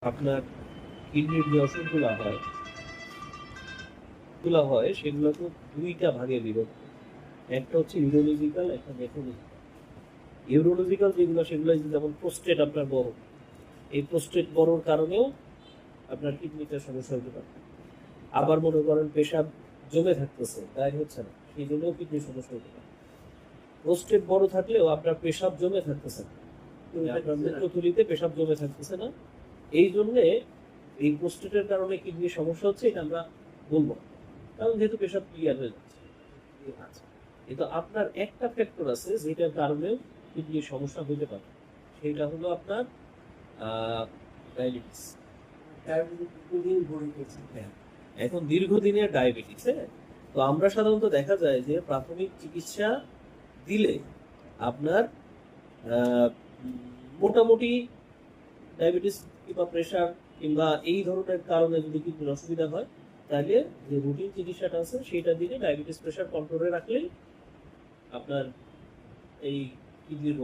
আপনার কিডনির যে অসুখগুলো হয় সেগুলো তো দুইটা ভাগে বিভক্ত। একটা হচ্ছে ইউরোলজিক্যাল, একটা নেফ্রোলজিক্যাল। ইউরোলজিক্যাল যেগুলো সেগুলো যেমন প্রোস্টেট আপনার বড়, এই প্রোস্টেট বড়র কারণেও আপনার কিডনিতে সমস্যা হতে পারে। আবার মনে করেন পেশাব জমে থাকতেছে, গায়ে হচ্ছে না, সেই জন্যও কিডনির সমস্যা হতে পারে। প্রোস্টেট বড় থাকলেও আপনার পেশাব জমে থাকতেছে না, আপনার মূত্রথলিতে পেশাব জমে থাকতেছে না, এই জন্যে এই প্রোস্টেটের কারণে কিডনির সমস্যা হচ্ছে এটা আমরা বলবো না। কারণ যেহেতু পেশাব ক্লিয়ার হয়ে যাচ্ছে। আচ্ছা, কিন্তু আপনার একটা ফ্যাক্টর আছে যেটার কারণে কিডনির সমস্যা হতে পারে, সেটা হলো আপনার ডায়াবেটিস। হ্যাঁ, এখন দীর্ঘদিনের ডায়াবেটিস। হ্যাঁ, তো আমরা সাধারণত দেখা যায় যে প্রাথমিক চিকিৎসা দিলে আপনার আহ, মোটামুটি ডায়াবেটিস কিংবা প্রেশার কিংবা এই ধরনের কারণে যদি কিডনির অসুবিধা হয়, তাহলে যে রুটিন চিকিৎসাটা আছে সেটা দিলে ডায়াবেটিস প্রেশার কন্ট্রোলে রাখলেই আপনার এই কিডনির